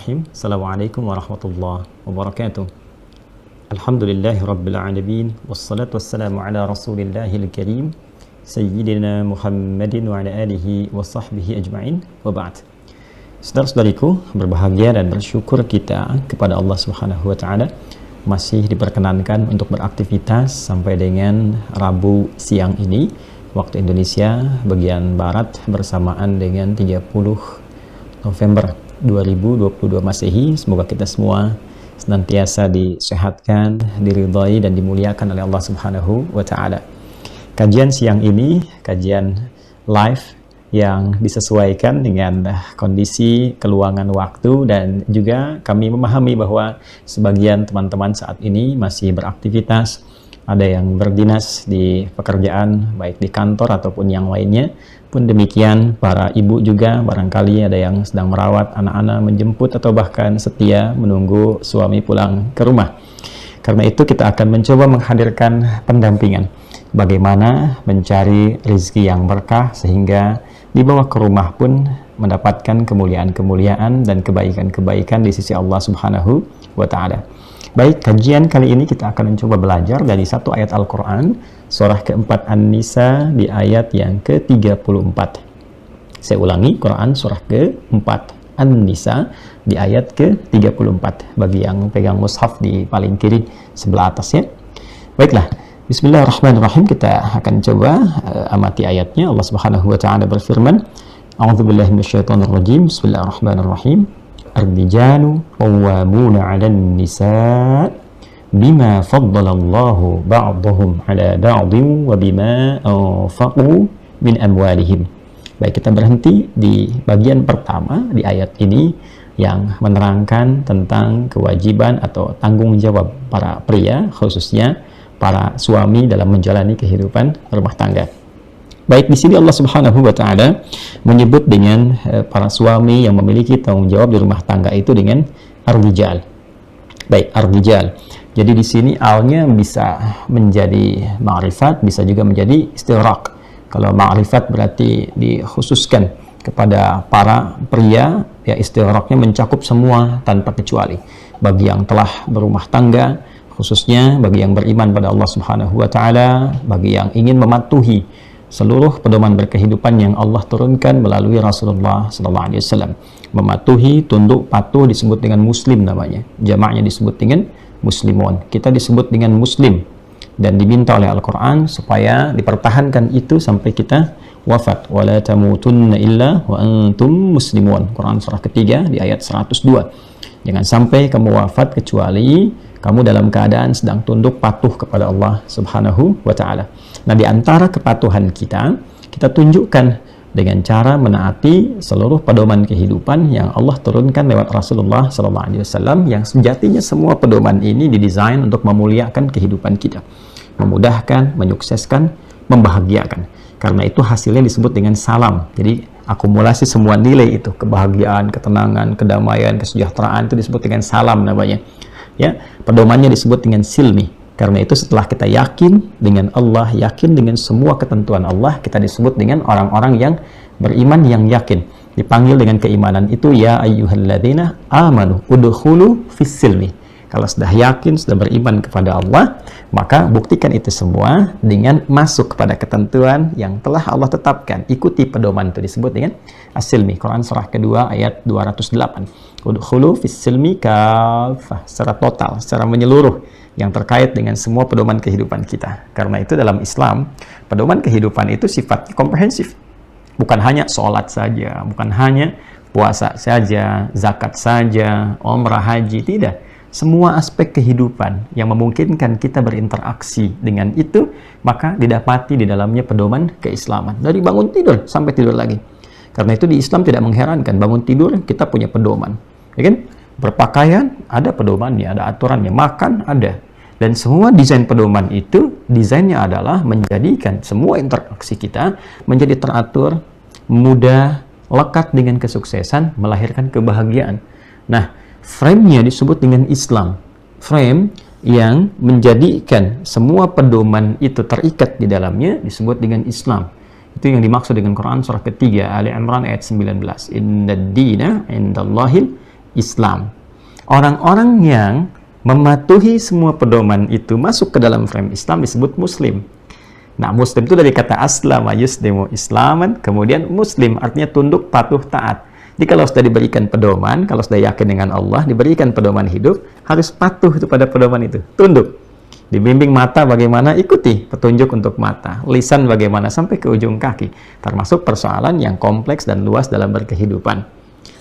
Bismillahirrahmanirrahim. Assalamualaikum warahmatullahi wabarakatuh. Alhamdulillahi rabbil alamin. Wassalatu wassalamu ala rasulillahil karim Sayyidina Muhammadin wa ala alihi wa sahbihi ajma'in. Wa ba'd. Saudara-saudariku, berbahagia dan bersyukur kita kepada Allah Subhanahu wa taala masih diperkenankan untuk beraktivitas sampai dengan Rabu siang ini waktu Indonesia bagian barat bersamaan dengan 30 November 2022 Masehi. Semoga kita semua senantiasa disehatkan, diridhai dan dimuliakan oleh Allah Subhanahu wa taala. Kajian siang ini kajian live yang disesuaikan dengan kondisi keluangan waktu, dan juga kami memahami bahwa sebagian teman-teman saat ini masih beraktivitas, ada yang berdinas di pekerjaan baik di kantor ataupun yang lainnya. Pun demikian para ibu juga barangkali ada yang sedang merawat anak-anak, menjemput atau bahkan setia menunggu suami pulang ke rumah. Karena itu kita akan mencoba menghadirkan pendampingan bagaimana mencari rezeki yang berkah sehingga dibawa ke rumah pun mendapatkan kemuliaan-kemuliaan dan kebaikan-kebaikan di sisi Allah Subhanahu wa taala. Baik, kajian kali ini kita akan mencoba belajar dari satu ayat Al-Quran, surah keempat An-Nisa di ayat yang ke-34. Saya ulangi, Quran surah keempat An-Nisa di ayat ke-34. Bagi yang pegang mushaf di paling kiri sebelah atas ya. Baiklah, Bismillahirrahmanirrahim, kita akan coba amati ayatnya. Allah Subhanahu wa taala berfirman, A'udzubillahi minasyaitonirrajim. Bismillahirrahmanirrahim. Ar-rijalu qawwamuna 'alan nisaa bima faddalallahu ba'dahum 'ala ba'din wa bima anfaqu min amwalihim. Baik, kita berhenti di bagian pertama di ayat ini yang menerangkan tentang kewajiban atau tanggung jawab para pria, khususnya para suami dalam menjalani kehidupan rumah tangga. Baik, di sini Allah Subhanahu wa taala menyebut dengan para suami yang memiliki tanggung jawab di rumah tangga itu dengan ar-rijal. Baik, ar-rijal. Jadi di sini alnya bisa menjadi ma'rifat, bisa juga menjadi istighraq. Kalau ma'rifat berarti dikhususkan kepada para pria, ya istighraqnya mencakup semua tanpa kecuali. Bagi yang telah berumah tangga, khususnya bagi yang beriman pada Allah Subhanahu wa taala, bagi yang ingin mematuhi seluruh pedoman berkehidupan yang Allah turunkan melalui Rasulullah sallallahu alaihi wasallam. Mematuhi, tunduk, patuh disebut dengan muslim namanya. Jamaknya disebut dengan muslimun. Kita disebut dengan muslim dan diminta oleh Al-Qur'an supaya dipertahankan itu sampai kita wafat. Wala tamutunna illa wa antum muslimun. Quran surah ketiga di ayat 102. Jangan sampai kamu wafat kecuali kamu dalam keadaan sedang tunduk patuh kepada Allah Subhanahu wa taala. Nah, di antara kepatuhan kita tunjukkan dengan cara menaati seluruh pedoman kehidupan yang Allah turunkan lewat Rasulullah sallallahu alaihi wasallam, yang sejatinya semua pedoman ini didesain untuk memuliakan kehidupan kita, memudahkan, menyukseskan, membahagiakan. Karena itu hasilnya disebut dengan salam. Jadi akumulasi semua nilai itu, kebahagiaan, ketenangan, kedamaian, kesejahteraan, itu disebut dengan salam namanya. Ya, pedomannya disebut dengan silmi. Karena itu setelah kita yakin dengan Allah, yakin dengan semua ketentuan Allah, kita disebut dengan orang-orang yang beriman yang yakin. Dipanggil dengan keimanan itu, ya ayyuhalladzina amanu udkhulu fis silmi. Kalau sudah yakin, sudah beriman kepada Allah, maka buktikan itu semua dengan masuk kepada ketentuan yang telah Allah tetapkan. Ikuti pedoman itu, disebut dengan as-silmi. Quran surah kedua ayat 208. Udkhulu fis silmi kafah, secara total, secara menyeluruh, yang terkait dengan semua pedoman kehidupan kita. Karena itu dalam Islam, pedoman kehidupan itu sifatnya komprehensif. Bukan hanya sholat saja, bukan hanya puasa saja, zakat saja, umrah, haji, tidak. Semua aspek kehidupan yang memungkinkan kita berinteraksi dengan itu, maka didapati di dalamnya pedoman keislaman. Dari bangun tidur sampai tidur lagi. Karena itu di Islam tidak mengherankan, bangun tidur kita punya pedoman. Ya kan? Berpakaian ada pedomannya, ada aturannya, makan ada. Dan semua desain pedoman itu, desainnya adalah menjadikan semua interaksi kita menjadi teratur, mudah, lekat dengan kesuksesan, melahirkan kebahagiaan. Nah, frame-nya disebut dengan Islam. Frame yang menjadikan semua pedoman itu terikat di dalamnya disebut dengan Islam. Itu yang dimaksud dengan Quran surah ketiga Ali Imran ayat 19. Innad dina indallahil Islam. Orang-orang yang mematuhi semua pedoman itu masuk ke dalam frame Islam disebut Muslim. Nah, Muslim itu dari kata aslama yuslimu islaman, kemudian Muslim artinya tunduk, patuh, taat. Jadi kalau sudah diberikan pedoman, kalau sudah yakin dengan Allah, diberikan pedoman hidup, harus patuh itu pada pedoman itu, tunduk. Dibimbing mata bagaimana, ikuti petunjuk untuk mata. Lisan bagaimana, sampai ke ujung kaki. Termasuk persoalan yang kompleks dan luas dalam berkehidupan.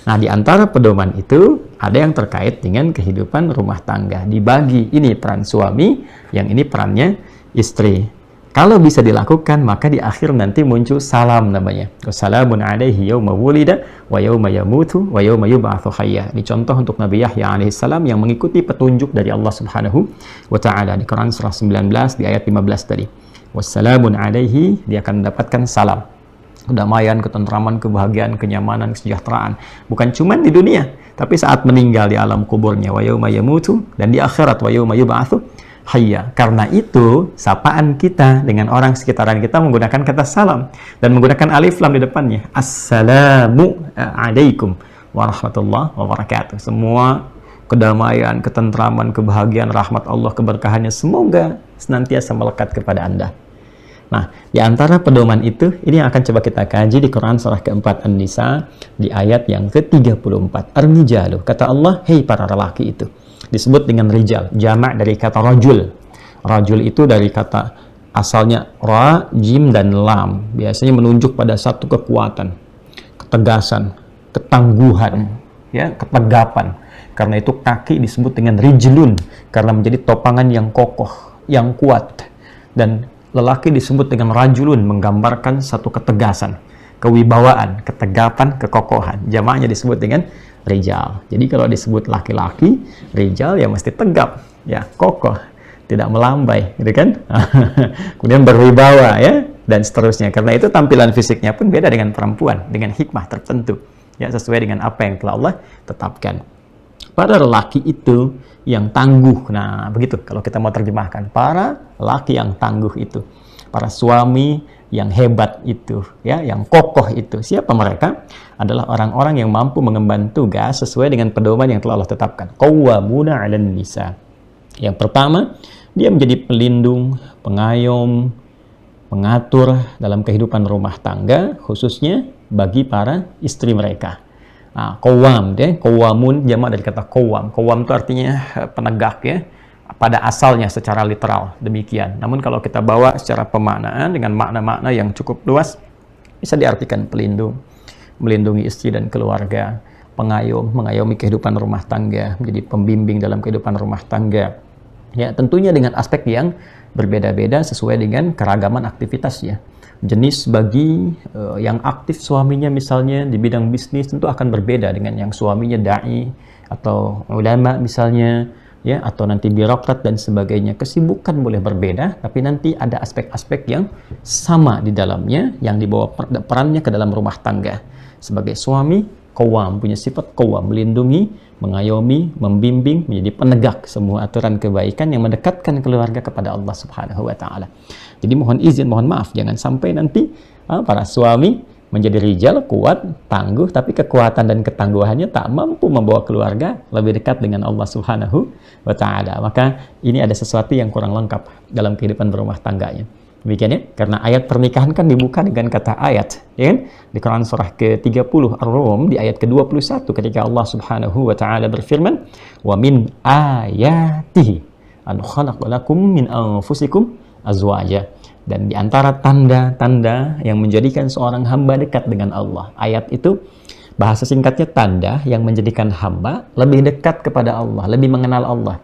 Nah, di antara pedoman itu, ada yang terkait dengan kehidupan rumah tangga. Dibagi, ini peran suami, yang ini perannya istri. Kalau bisa dilakukan, maka di akhir nanti muncul salam namanya. Wassalamun alaihi yawma wulida, wa yawma yamutu, wa yawma yub'atsu hayya. Ini contoh untuk Nabi Yahya alaihissalam yang mengikuti petunjuk dari Allah subhanahu wa ta'ala. Di Quran surah 19, di ayat 15 tadi. Wassalamun alaihi, dia akan mendapatkan salam. Kedamaian, ketentraman, kebahagiaan, kenyamanan, kesejahteraan. Bukan cuma di dunia, tapi saat meninggal di alam kuburnya. Wa yawma yamutu, dan di akhirat wa yawma yub'atsu hayya. Karena itu, sapaan kita dengan orang sekitaran kita menggunakan kata salam dan menggunakan alif lam di depannya. Assalamu alaikum warahmatullahi wabarakatuh. Semua kedamaian, ketentraman, kebahagiaan, rahmat Allah, keberkahannya semoga senantiasa melekat kepada Anda. Nah, di antara pedoman itu, ini yang akan coba kita kaji di Quran surah keempat An-Nisa di ayat yang ke-34. Ar-Rijalu, kata Allah, hei para lelaki itu. Disebut dengan rijal, jamak dari kata rajul. Rajul itu dari kata asalnya ra, jim, dan lam. Biasanya menunjuk pada satu kekuatan, ketegasan, ketangguhan, ya, ketegapan. Karena itu kaki disebut dengan rijlun, karena menjadi topangan yang kokoh, yang kuat. Dan lelaki disebut dengan rajulun, menggambarkan satu ketegasan, kewibawaan, ketegapan, kekokohan. Jamaknya disebut dengan rijal. Jadi kalau disebut laki-laki, rijal ya mesti tegap, ya kokoh, tidak melambai, gitu kan? Kemudian berwibawa, ya, dan seterusnya. Karena itu tampilan fisiknya pun beda dengan perempuan, dengan hikmah tertentu, ya, sesuai dengan apa yang telah Allah tetapkan. Para lelaki itu yang tangguh. Nah, begitu kalau kita mau terjemahkan, para lelaki yang tangguh itu, para suami yang hebat itu, ya, yang kokoh itu. Siapa mereka? Adalah orang-orang yang mampu mengemban tugas sesuai dengan pedoman yang telah Allah tetapkan. Qawwamuna 'alan nisa. Yang pertama, dia menjadi pelindung, pengayom, pengatur dalam kehidupan rumah tangga, khususnya bagi para istri mereka. Nah, qawwam, deh, qawwamun jamak dari kata qawwam. Qawwam itu artinya penegak, ya. Pada asalnya secara literal demikian. Namun kalau kita bawa secara pemaknaan dengan makna-makna yang cukup luas, bisa diartikan pelindung, melindungi istri dan keluarga, pengayom, mengayomi kehidupan rumah tangga, menjadi pembimbing dalam kehidupan rumah tangga. Ya, tentunya dengan aspek yang berbeda-beda sesuai dengan keragaman aktivitasnya. Jenis bagi yang aktif suaminya misalnya di bidang bisnis tentu akan berbeda dengan yang suaminya dai atau ulama misalnya, ya, atau nanti birokrat dan sebagainya. Kesibukan boleh berbeda, tapi nanti ada aspek-aspek yang sama di dalamnya, yang dibawa perannya ke dalam rumah tangga. Sebagai suami, qawwam, punya sifat qawwam, melindungi, mengayomi, membimbing, menjadi penegak semua aturan kebaikan yang mendekatkan keluarga kepada Allah Subhanahu wa Ta'ala. Jadi mohon izin, mohon maaf, jangan sampai nanti para suami menjadi rijal, kuat, tangguh, tapi kekuatan dan ketangguhannya tak mampu membawa keluarga lebih dekat dengan Allah Subhanahu wa Ta'ala. Maka ini ada sesuatu yang kurang lengkap dalam kehidupan berumah tangganya. Demikian, ya, karena ayat pernikahan kan dibuka dengan kata ayat, ya kan? Di Quran surah ke-30 Ar-Rum di ayat ke-21 ketika Allah Subhanahu wa Ta'ala berfirman, "Wa min ayatihi an khalaqa lakum min anfusikum azwaja." Dan di antara tanda-tanda yang menjadikan seorang hamba dekat dengan Allah. Ayat itu bahasa singkatnya tanda yang menjadikan hamba lebih dekat kepada Allah, lebih mengenal Allah.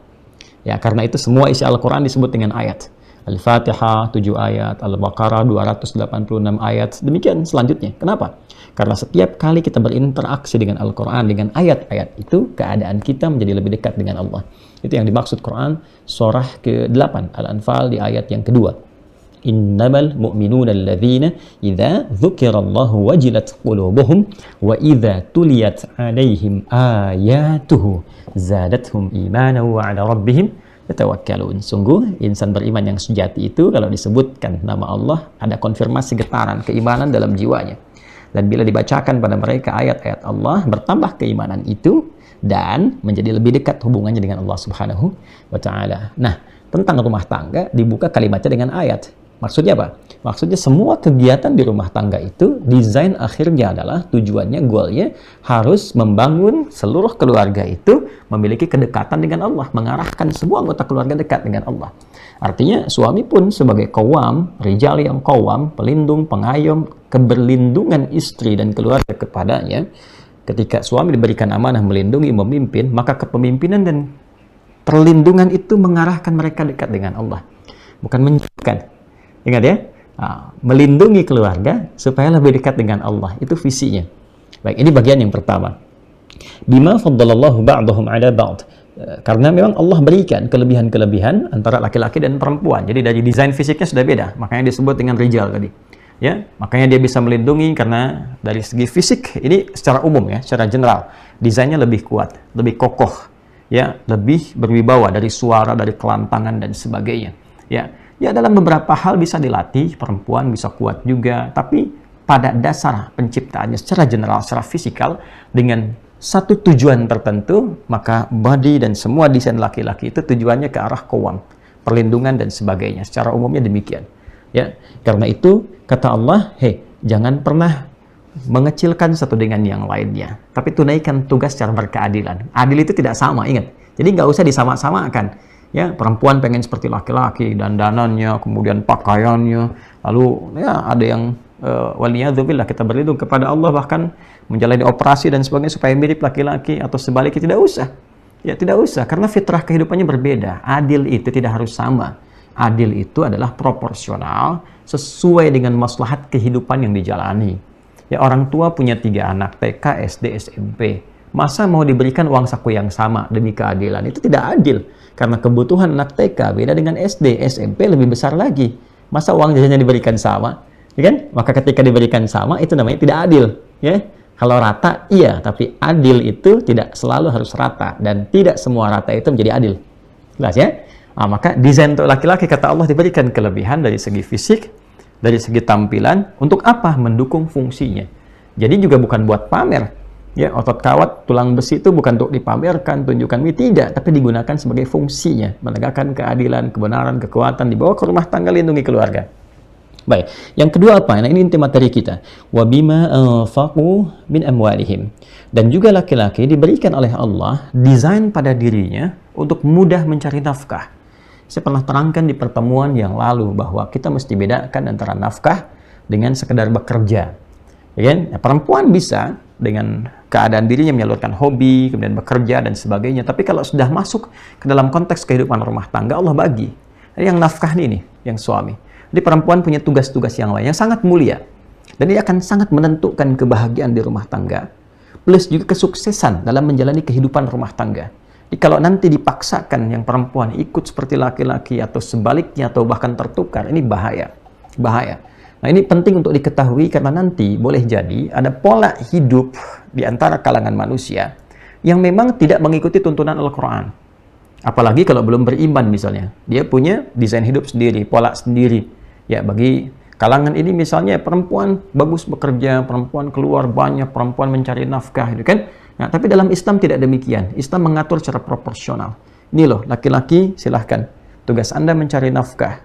Ya, karena itu semua isi Al-Quran disebut dengan ayat. Al-Fatihah 7 ayat, Al-Baqarah 286 ayat, demikian selanjutnya. Kenapa? Karena setiap kali kita berinteraksi dengan Al-Quran, dengan ayat-ayat itu, keadaan kita menjadi lebih dekat dengan Allah. Itu yang dimaksud Quran surah ke-8 Al-Anfal di ayat yang kedua. Innamal mu'minuna alladzina idza dzukirallahu wajilat qulubuhum wa idza tuliyat 'alaihim ayatuhu zadatuhum imanan wa 'ala rabbihim yatawakkalun. Sungguh insan beriman yang sejati itu kalau disebutkan nama Allah ada konfirmasi getaran keimanan dalam jiwanya. Dan bila dibacakan pada mereka ayat-ayat Allah, bertambah keimanan itu dan menjadi lebih dekat hubungannya dengan Allah Subhanahu wa taala. Nah, tentang rumah tangga dibuka kalimatnya dengan ayat. Maksudnya apa? Maksudnya semua kegiatan di rumah tangga itu desain akhirnya adalah tujuannya, goalnya harus membangun seluruh keluarga itu memiliki kedekatan dengan Allah, mengarahkan semua anggota keluarga dekat dengan Allah. Artinya suami pun sebagai qawwam, rijal yang qawwam, pelindung, pengayom, keberlindungan istri dan keluarga kepadanya. Ketika suami diberikan amanah melindungi, memimpin, maka kepemimpinan dan perlindungan itu mengarahkan mereka dekat dengan Allah, bukan menjauhkan. Ingat ya, melindungi keluarga supaya lebih dekat dengan Allah, itu visinya. Baik, ini bagian yang pertama. Bima faddalallahu ba'dahum 'ala ba'd. Karena memang Allah berikan kelebihan-kelebihan antara laki-laki dan perempuan. Jadi dari desain fisiknya sudah beda, makanya disebut dengan rijal tadi. Ya, makanya dia bisa melindungi karena dari segi fisik ini secara umum ya, secara general, desainnya lebih kuat, lebih kokoh, ya, lebih berwibawa dari suara, dari kelantangan dan sebagainya. Ya, dalam beberapa hal bisa dilatih, perempuan bisa kuat juga, tapi pada dasar penciptaannya secara general, secara fisikal, dengan satu tujuan tertentu, maka body dan semua desain laki-laki itu tujuannya ke arah qawwam, perlindungan dan sebagainya. Secara umumnya demikian. Ya, karena itu kata Allah, jangan pernah mengecilkan satu dengan yang lainnya, tapi tunaikan tugas secara berkeadilan. Adil itu tidak sama, ingat. Jadi nggak usah disama-samakan. Ya, perempuan pengen seperti laki-laki, dandanannya, kemudian pakaiannya, lalu ya ada yang waliyadzubillah, kita berlindung kepada Allah bahkan menjalani operasi dan sebagainya supaya mirip laki-laki atau sebaliknya, tidak usah. Ya, tidak usah, karena fitrah kehidupannya berbeda. Adil itu tidak harus sama. Adil itu adalah proporsional sesuai dengan maslahat kehidupan yang dijalani. Ya, orang tua punya 3 anak, TK, SD, SMP. Masa mau diberikan uang saku yang sama demi keadilan? Itu tidak adil. Karena kebutuhan anak TK beda dengan SD, SMP lebih besar lagi. Masa uang jajannya diberikan sama? Ya kan? Maka ketika diberikan sama, itu namanya tidak adil. Ya? Kalau rata, iya. Tapi adil itu tidak selalu harus rata. Dan tidak semua rata itu menjadi adil. Jelas ya? Maka desain untuk laki-laki, kata Allah, diberikan kelebihan dari segi fisik, dari segi tampilan. Untuk apa? Mendukung fungsinya. Jadi juga bukan buat pamer. Ya, otot kawat, tulang besi itu bukan untuk dipamerkan, tunjukkan, tidak, tapi digunakan sebagai fungsinya, menegakkan keadilan, kebenaran, kekuatan, dibawa ke rumah tangga, lindungi keluarga. Baik, yang kedua apa? Nah, ini inti materi kita. Wa bima anfaqu min amwalihim. Dan juga laki-laki diberikan oleh Allah desain pada dirinya untuk mudah mencari nafkah. Saya pernah terangkan di pertemuan yang lalu bahwa kita mesti bedakan antara nafkah dengan sekedar bekerja. Ya kan? Perempuan bisa dengan keadaan dirinya menyalurkan hobi, kemudian bekerja dan sebagainya. Tapi kalau sudah masuk ke dalam konteks kehidupan rumah tangga, Allah bagi. Yang nafkah ini, yang suami. Jadi perempuan punya tugas-tugas yang lain yang sangat mulia. Dan dia akan sangat menentukan kebahagiaan di rumah tangga. Plus juga kesuksesan dalam menjalani kehidupan rumah tangga. Jadi kalau nanti dipaksakan yang perempuan ikut seperti laki-laki atau sebaliknya atau bahkan tertukar, ini bahaya. Bahaya. Nah, ini penting untuk diketahui karena nanti boleh jadi ada pola hidup di antara kalangan manusia yang memang tidak mengikuti tuntunan Al-Quran. Apalagi kalau belum beriman misalnya. Dia punya desain hidup sendiri, pola sendiri. Ya, bagi kalangan ini misalnya perempuan bagus bekerja, perempuan keluar banyak, perempuan mencari nafkah, gitu kan? Nah, tapi dalam Islam tidak demikian. Islam mengatur secara proporsional. Ini loh, laki-laki silahkan. Tugas Anda mencari nafkah.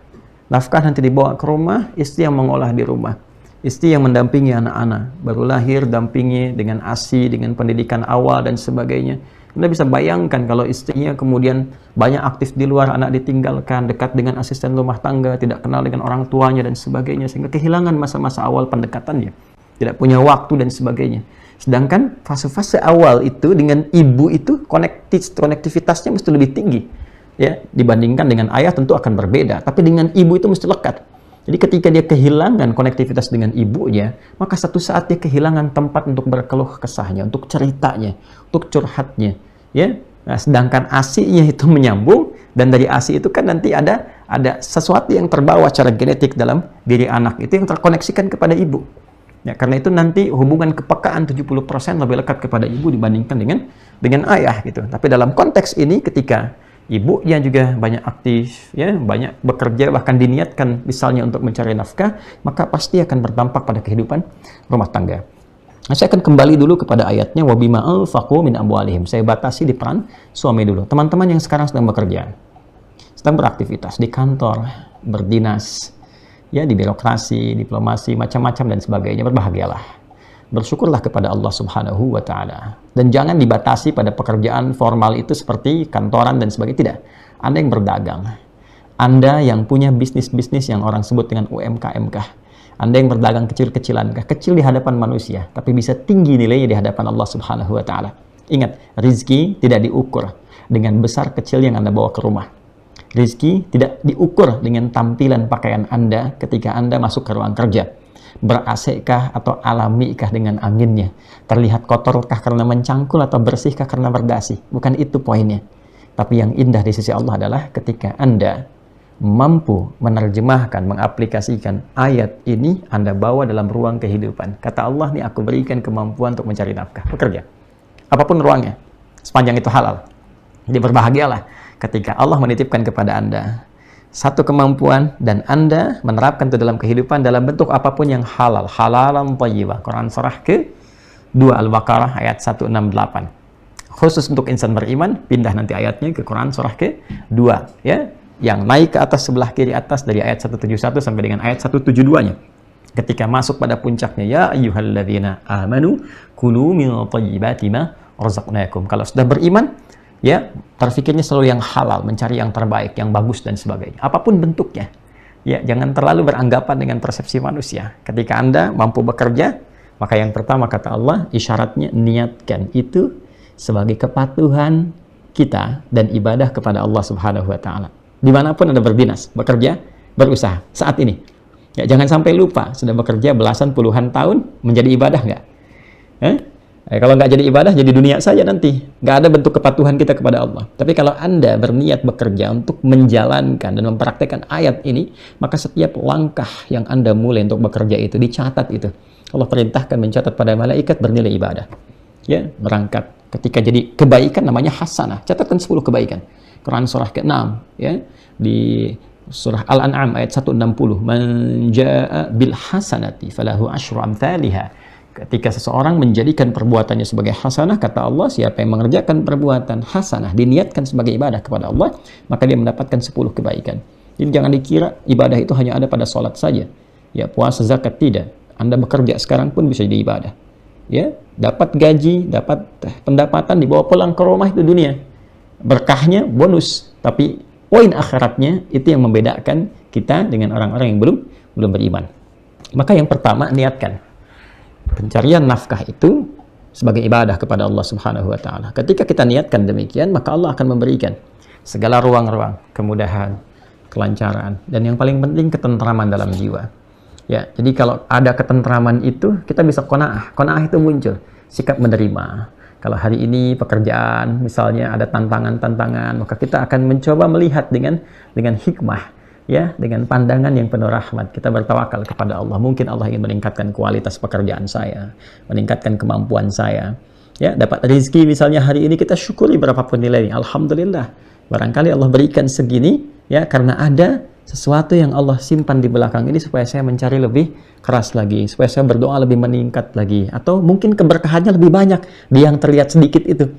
Nafkah nanti dibawa ke rumah, istri yang mengolah di rumah. Istri yang mendampingi anak-anak. Baru lahir, dampingi dengan ASI, dengan pendidikan awal dan sebagainya. Anda bisa bayangkan kalau istrinya kemudian banyak aktif di luar, anak ditinggalkan, dekat dengan asisten rumah tangga, tidak kenal dengan orang tuanya dan sebagainya, sehingga kehilangan masa-masa awal pendekatannya. Tidak punya waktu dan sebagainya. Sedangkan fase-fase awal itu dengan ibu itu konektivitasnya mesti lebih tinggi. Ya, dibandingkan dengan ayah tentu akan berbeda, tapi dengan ibu itu mesti lekat. Jadi ketika dia kehilangan konektivitas dengan ibunya, maka satu saat dia kehilangan tempat untuk berkeluh kesahnya, untuk ceritanya, untuk curhatnya. Ya, nah, sedangkan ASI-nya itu menyambung, dan dari ASI itu kan nanti ada sesuatu yang terbawa secara genetik dalam diri anak itu yang terkoneksikan kepada ibu. Ya, karena itu nanti hubungan kepekaan 70% lebih lekat kepada ibu dibandingkan dengan ayah gitu. Tapi dalam konteks ini ketika ibunya juga banyak aktif, ya, banyak bekerja, bahkan diniatkan misalnya untuk mencari nafkah, maka pasti akan berdampak pada kehidupan rumah tangga. Nah, saya akan kembali dulu kepada ayatnya wabima anfaqu min amwalihim. Saya batasi di peran suami dulu. Teman-teman yang sekarang sedang bekerja, sedang beraktivitas di kantor, berdinas, ya di birokrasi, diplomasi, macam-macam dan sebagainya, berbahagialah. Bersyukurlah kepada Allah Subhanahu wa taala. Dan jangan dibatasi pada pekerjaan formal itu seperti kantoran dan sebagainya, tidak. Anda yang berdagang, Anda yang punya bisnis-bisnis yang orang sebut dengan UMKM-kah, Anda yang berdagang kecil-kecilan, kecil di hadapan manusia, tapi bisa tinggi nilainya di hadapan Allah Subhanahu wa taala. Ingat, rizki tidak diukur dengan besar kecil yang Anda bawa ke rumah. Rizki tidak diukur dengan tampilan pakaian Anda ketika Anda masuk ke ruang kerja. Ber-AC-kah atau alami-kah dengan anginnya? Terlihat kotorkah karena mencangkul atau bersihkah karena berdasi? Bukan itu poinnya. Tapi yang indah di sisi Allah adalah ketika Anda mampu menerjemahkan, mengaplikasikan ayat ini, Anda bawa dalam ruang kehidupan. Kata Allah, nih aku berikan kemampuan untuk mencari nafkah, bekerja. Apapun ruangnya, sepanjang itu halal. Jadi berbahagialah ketika Allah menitipkan kepada Anda satu kemampuan dan Anda menerapkan itu dalam kehidupan dalam bentuk apapun yang halal. Halalan thayyibah. Quran surah ke-2 Al-Baqarah ayat 168. Khusus untuk insan beriman, pindah nanti ayatnya ke Quran surah ke-2, ya. Yang naik ke atas sebelah kiri atas dari ayat 171 sampai dengan ayat 172-nya. Ketika masuk pada puncaknya, ya ayyuhalladzina amanu kulu min thayyibati ma razaqnakum. Kalau sudah beriman, ya, terfikirnya selalu yang halal, mencari yang terbaik, yang bagus dan sebagainya. Apapun bentuknya. Ya, jangan terlalu beranggapan dengan persepsi manusia. Ketika Anda mampu bekerja, maka yang pertama kata Allah, isyaratnya niatkan itu sebagai kepatuhan kita dan ibadah kepada Allah Subhanahu wa taala. Dimanapun Anda berdinas, bekerja, berusaha saat ini. Ya, jangan sampai lupa sudah bekerja belasan puluhan tahun, menjadi ibadah nggak? Kalau nggak jadi ibadah, jadi dunia saja nanti. Nggak ada bentuk kepatuhan kita kepada Allah. Tapi kalau Anda berniat bekerja untuk menjalankan dan mempraktekkan ayat ini, maka setiap langkah yang Anda mulai untuk bekerja itu dicatat itu. Allah perintahkan mencatat pada malaikat bernilai ibadah. Ya, berangkat. Ketika jadi kebaikan namanya hasanah. Catatkan 10 kebaikan. Quran surah ke-6, ya, di surah Al-An'am ayat 160, man jaa bil hasanati falahu asyru amthaliha. Ketika seseorang menjadikan perbuatannya sebagai hasanah, kata Allah, siapa yang mengerjakan perbuatan hasanah diniatkan sebagai ibadah kepada Allah, maka dia mendapatkan 10 kebaikan. Jadi jangan dikira ibadah itu hanya ada pada sholat saja, ya, puasa, zakat, tidak. Anda bekerja sekarang pun bisa jadi ibadah, ya, dapat gaji, dapat pendapatan, dibawa pulang ke rumah, itu dunia. Berkahnya bonus, tapi poin akhiratnya itu yang membedakan kita dengan orang-orang yang belum beriman. Maka yang pertama, niatkan pencarian nafkah itu sebagai ibadah kepada Allah Subhanahu wa taala. Ketika kita niatkan demikian, maka Allah akan memberikan segala ruang-ruang kemudahan, kelancaran, dan yang paling penting ketentraman dalam jiwa. Ya, jadi kalau ada ketentraman itu, kita bisa qanaah. Qanaah itu muncul sikap menerima. Kalau hari ini pekerjaan misalnya ada tantangan-tantangan, maka kita akan mencoba melihat dengan hikmah, ya, dengan pandangan yang penuh rahmat. Kita bertawakal kepada Allah. Mungkin Allah ingin meningkatkan kualitas pekerjaan saya, meningkatkan kemampuan saya. Ya, dapat rezeki misalnya hari ini, kita syukuri berapapun nilainya. Alhamdulillah. Barangkali Allah berikan segini, ya, karena ada sesuatu yang Allah simpan di belakang ini supaya saya mencari lebih keras lagi, supaya saya berdoa lebih meningkat lagi, atau mungkin keberkahannya lebih banyak di yang terlihat sedikit itu.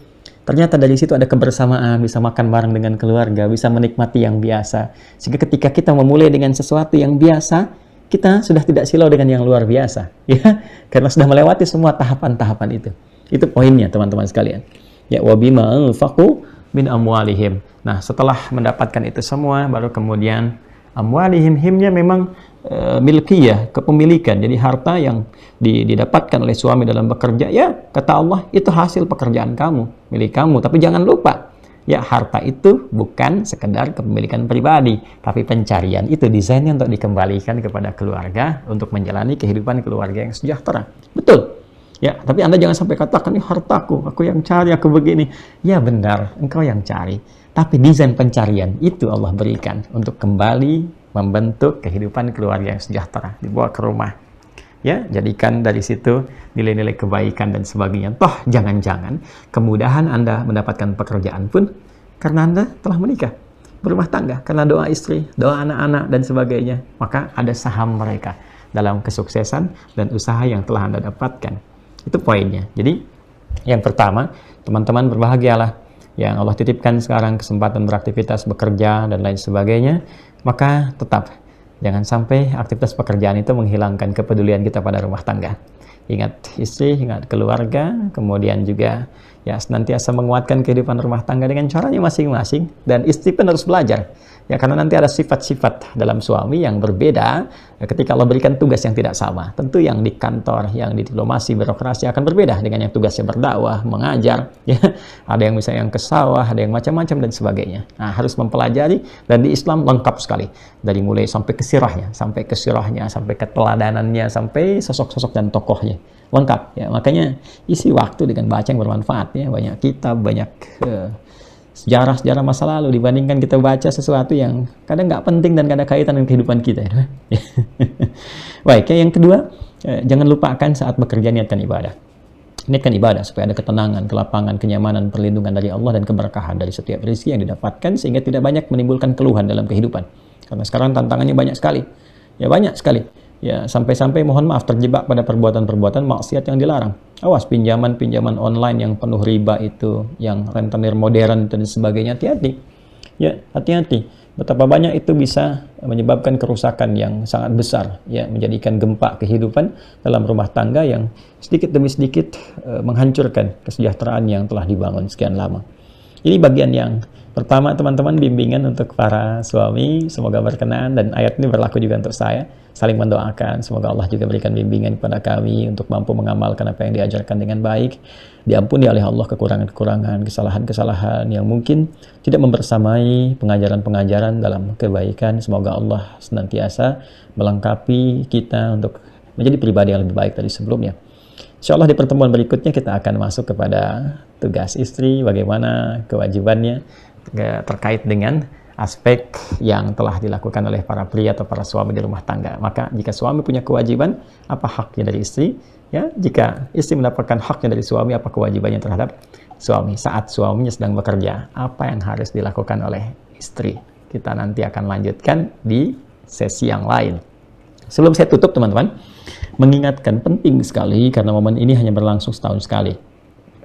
Ternyata dari situ ada kebersamaan, bisa makan bareng dengan keluarga, bisa menikmati yang biasa. Sehingga ketika kita memulai dengan sesuatu yang biasa, kita sudah tidak silau dengan yang luar biasa, ya, karena sudah melewati semua tahapan-tahapan itu. Itu poinnya, teman-teman sekalian. Ya, wabima anfaqu min amwalihim. Nah, setelah mendapatkan itu semua, baru kemudian amwalihim, himnya memang milkiyah, kepemilikan. Jadi harta yang didapatkan oleh suami dalam bekerja, ya, kata Allah, itu hasil pekerjaan kamu, milik kamu. Tapi jangan lupa, ya, harta itu bukan sekedar kepemilikan pribadi, tapi pencarian itu desainnya untuk dikembalikan kepada keluarga, untuk menjalani kehidupan keluarga yang sejahtera. Betul. Ya, tapi Anda jangan sampai katakan, ini hartaku, aku yang cari, aku begini. Ya benar, engkau yang cari. Tapi desain pencarian itu Allah berikan untuk kembali membentuk kehidupan keluarga yang sejahtera, dibawa ke rumah. Ya, jadikan dari situ nilai-nilai kebaikan dan sebagainya. Toh, jangan-jangan kemudahan Anda mendapatkan pekerjaan pun karena Anda telah menikah, berumah tangga, karena doa istri, doa anak-anak dan sebagainya. Maka ada saham mereka dalam kesuksesan dan usaha yang telah Anda dapatkan. Itu poinnya. Jadi yang pertama, teman-teman berbahagialah yang Allah titipkan sekarang kesempatan beraktivitas, bekerja, dan lain sebagainya. Maka tetap jangan sampai aktivitas pekerjaan itu menghilangkan kepedulian kita pada rumah tangga. Ingat istri, ingat keluarga, kemudian juga ya senantiasa menguatkan kehidupan rumah tangga dengan caranya masing-masing. Dan istri pun harus belajar. Ya, karena nanti ada sifat-sifat dalam suami yang berbeda ketika Allah berikan tugas yang tidak sama. Tentu yang di kantor, yang di diplomasi, birokrasi akan berbeda dengan yang tugasnya berdakwah, mengajar. Ya. Ada yang misalnya yang ke sawah, ada yang macam-macam dan sebagainya. Nah, harus mempelajari, dan di Islam lengkap sekali. Dari mulai sampai ke sirahnya, sampai keteladanannya, sampai sosok-sosok dan tokohnya. Lengkap. Ya. Makanya isi waktu dengan baca yang bermanfaat. Ya. Banyak kitab, banyak sejarah-sejarah masa lalu dibandingkan kita baca sesuatu yang kadang nggak penting dan nggak ada kaitan dengan kehidupan kita. Ya. Baik, ya, yang kedua, jangan lupakan saat bekerja niatkan ibadah. Niatkan ibadah supaya ada ketenangan, kelapangan, kenyamanan, perlindungan dari Allah dan keberkahan dari setiap rezeki yang didapatkan sehingga tidak banyak menimbulkan keluhan dalam kehidupan. Karena sekarang tantangannya banyak sekali. Ya, banyak sekali. Ya, sampai-sampai mohon maaf terjebak pada perbuatan-perbuatan maksiat yang dilarang. Awas pinjaman-pinjaman online yang penuh riba itu, yang rentenir modern dan sebagainya, hati-hati. Ya, hati-hati. Betapa banyak itu bisa menyebabkan kerusakan yang sangat besar, ya, menjadikan gempa kehidupan dalam rumah tangga yang sedikit demi sedikit menghancurkan kesejahteraan yang telah dibangun sekian lama. Ini bagian yang pertama, teman-teman, bimbingan untuk para suami, semoga berkenan, dan ayat ini berlaku juga untuk saya. Saling mendoakan, semoga Allah juga berikan bimbingan kepada kami untuk mampu mengamalkan apa yang diajarkan dengan baik. Diampuni oleh Allah kekurangan-kekurangan, kesalahan-kesalahan yang mungkin tidak membersamai pengajaran-pengajaran dalam kebaikan. Semoga Allah senantiasa melengkapi kita untuk menjadi pribadi yang lebih baik dari sebelumnya. Insya Allah di pertemuan berikutnya kita akan masuk kepada tugas istri, bagaimana kewajibannya terkait dengan aspek yang telah dilakukan oleh para pria atau para suami di rumah tangga. Maka jika suami punya kewajiban, apa haknya dari istri? Ya, jika istri mendapatkan haknya dari suami, apa kewajibannya terhadap suami? Saat suaminya sedang bekerja, apa yang harus dilakukan oleh istri? Kita nanti akan lanjutkan di sesi yang lain. Sebelum saya tutup, teman-teman, mengingatkan penting sekali karena momen ini hanya berlangsung setahun sekali.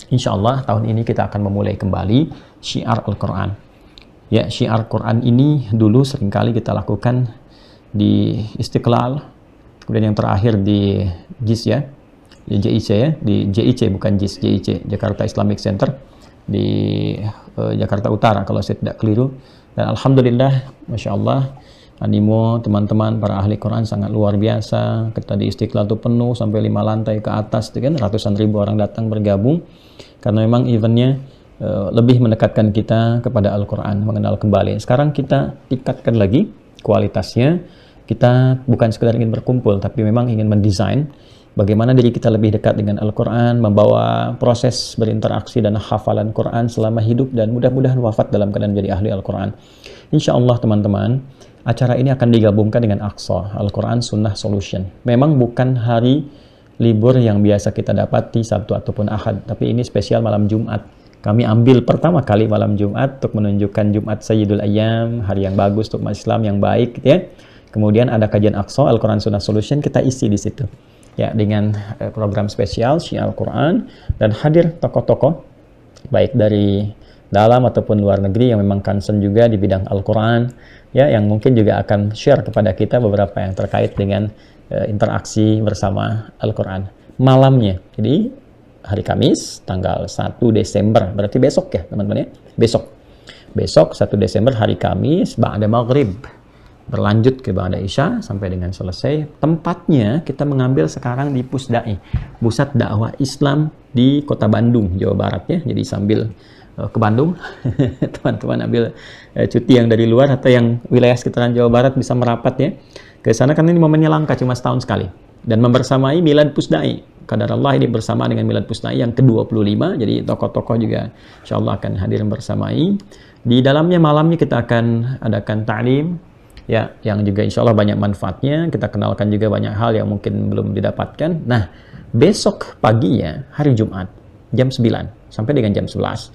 Insya Allah tahun ini kita akan memulai kembali syiar Al-Quran. Ya, syiar Quran ini dulu seringkali kita lakukan di Istiqlal, kemudian yang terakhir di JIS, ya, di JIC, ya, di JIC bukan JIS, JIC, Jakarta Islamic Center di Jakarta Utara kalau saya tidak keliru. Dan alhamdulillah, masya Allah, animo teman-teman para ahli Quran sangat luar biasa. Kita di Istiqlal itu penuh sampai 5 lantai ke atas, kan, ratusan ribu orang datang bergabung karena memang eventnya lebih mendekatkan kita kepada Al-Quran, mengenal kembali. Sekarang kita tingkatkan lagi kualitasnya. Kita bukan sekedar ingin berkumpul, tapi memang ingin mendesain bagaimana diri kita lebih dekat dengan Al-Quran, membawa proses berinteraksi dan hafalan Quran selama hidup, dan mudah-mudahan wafat dalam keadaan menjadi ahli Al-Quran. Insya Allah, teman-teman, acara ini akan digabungkan dengan Aqsa, Al-Quran Sunnah Solution. Memang bukan hari libur yang biasa kita dapati Sabtu ataupun Ahad, tapi ini spesial malam Jumat. Kami ambil pertama kali malam Jumat untuk menunjukkan Jumat Sayyidul Ayyam, hari yang bagus untuk umat Islam yang baik, ya. Kemudian ada kajian Aqsa, Al-Quran Sunnah Solution, kita isi di situ. Ya, dengan program spesial Syiar Al-Quran, dan hadir tokoh-tokoh baik dari dalam ataupun luar negeri yang memang concern juga di bidang Al-Quran, ya, yang mungkin juga akan share kepada kita beberapa yang terkait dengan interaksi bersama Al-Quran. Malamnya, jadi hari Kamis, tanggal 1 Desember, berarti besok, ya teman-teman, ya. Besok 1 Desember hari Kamis, ba'da maghrib, berlanjut ke ba'da Isya sampai dengan selesai. Tempatnya kita mengambil sekarang di Pusdai, Pusat Dakwah Islam di Kota Bandung, Jawa Barat, ya. Jadi sambil ke Bandung, teman-teman ambil cuti yang dari luar atau yang wilayah sekitaran Jawa Barat bisa merapat, ya, ke sana, karena ini momennya langka, cuma setahun sekali. Dan membersamai Milad Pusdai. Qadarullah ini bersama dengan Milad Pusdai yang ke-25, jadi tokoh-tokoh juga insya Allah akan hadir bersamai. Di dalamnya malamnya kita akan adakan ta'lim, ya, yang juga insya Allah banyak manfaatnya. Kita kenalkan juga banyak hal yang mungkin belum didapatkan. Nah, besok paginya hari Jumat jam 9 sampai dengan jam 11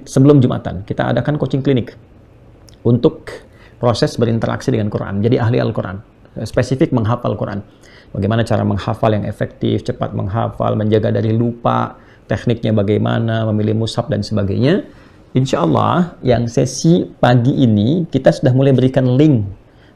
sebelum Jumatan kita adakan coaching klinik untuk proses berinteraksi dengan Quran, jadi ahli Al-Quran, spesifik menghafal Quran. bagaimana cara menghafal yang efektif, cepat menghafal, menjaga dari lupa, tekniknya bagaimana, memilih mushaf dan sebagainya. Insya Allah yang sesi pagi ini kita sudah mulai berikan link.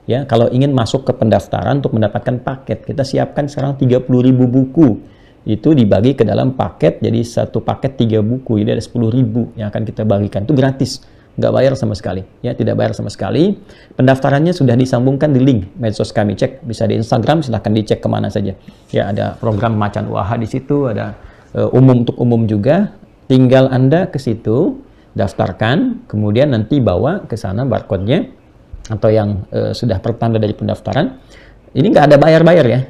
Ya, kalau ingin masuk ke pendaftaran untuk mendapatkan paket, kita siapkan sekarang 30.000 buku. Itu dibagi ke dalam paket, jadi satu paket 3 buku, jadi ada 10.000 yang akan kita bagikan. Itu gratis, nggak bayar sama sekali. Ya, tidak bayar sama sekali. Pendaftarannya sudah disambungkan di link medsos kami. Cek, bisa di Instagram, silahkan dicek kemana saja. Ya, ada program Macan Waha di situ, ada untuk umum juga. Tinggal Anda ke situ, daftarkan, kemudian nanti bawa ke sana barcode-nya, atau yang sudah pertanda dari pendaftaran. Ini nggak ada bayar-bayar ya,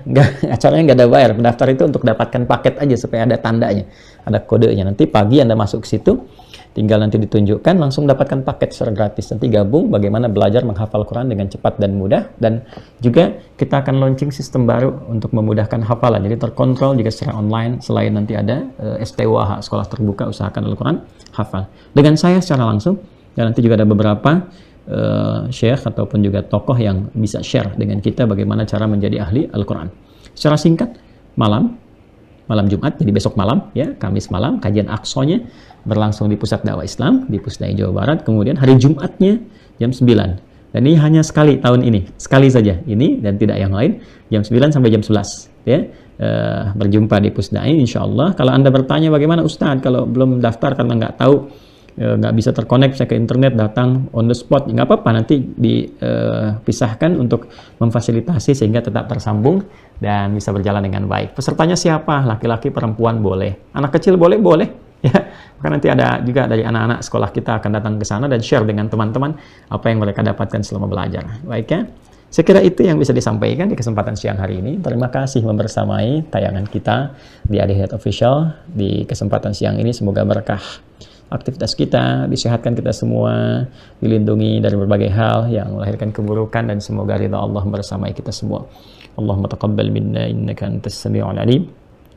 acaranya nggak ada bayar. Pendaftar itu untuk dapatkan paket aja supaya ada tandanya, ada kodenya. Nanti pagi Anda masuk ke situ, tinggal nanti ditunjukkan, langsung dapatkan paket secara gratis. Nanti gabung bagaimana belajar menghafal Quran dengan cepat dan mudah. Dan juga kita akan launching sistem baru untuk memudahkan hafalan. Jadi terkontrol juga secara online, selain nanti ada STWH, Sekolah Terbuka Usahakan Al-Quran Hafal. Dengan saya secara langsung, dan nanti juga ada beberapa syekh ataupun juga tokoh yang bisa share dengan kita bagaimana cara menjadi ahli Al-Quran. Secara singkat, malam Jumat, jadi besok malam, ya, Kamis malam, kajian Aqsanya berlangsung di Pusat Dakwah Islam, di Pusdai Jawa Barat. Kemudian hari Jumatnya jam 9. Dan ini hanya sekali tahun ini, sekali saja ini dan tidak yang lain, jam 9 sampai jam 11. Ya. Berjumpa di Pusdai, insya Allah. Kalau Anda bertanya bagaimana Ustadz, kalau belum daftar karena nggak tahu, nggak bisa terkonek saya ke internet, datang on the spot, nggak apa-apa, nanti dipisahkan untuk memfasilitasi sehingga tetap tersambung dan bisa berjalan dengan baik. Pesertanya siapa? Laki-laki, perempuan boleh, anak kecil boleh ya. Maka nanti ada juga dari anak-anak sekolah kita akan datang ke sana dan share dengan teman-teman apa yang mereka dapatkan selama belajar. Baik ya, saya kira itu yang bisa disampaikan di kesempatan siang hari ini. Terima kasih membersamai tayangan kita di Adi Official di kesempatan siang ini. Semoga berkah aktivitas kita, disehatkan kita semua, dilindungi dari berbagai hal yang melahirkan keburukan, dan semoga ridha Allah bersamai kita semua. Allahumma taqabbal minna innaka antas sami'ul alim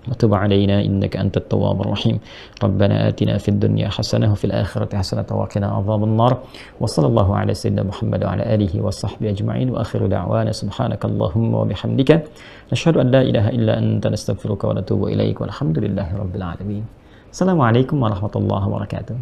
wa tub 'alaina innaka antat tawwabur rahim. Rabbana atina fid dunya hasanah wa fil akhirati hasanah wa qina adzaban nar. Wa sallallahu ala sayyidina Muhammad wa ala alihi wa sahbihi ajma'in. Wa akhiru da'wana subhanakallahumma wa bihamdika nashhadu an la ilaha illa anta nastaghfiruka wa natubu ilaik. Walhamdulillahi rabbil alamin. Assalamualaikum warahmatullahi wabarakatuh.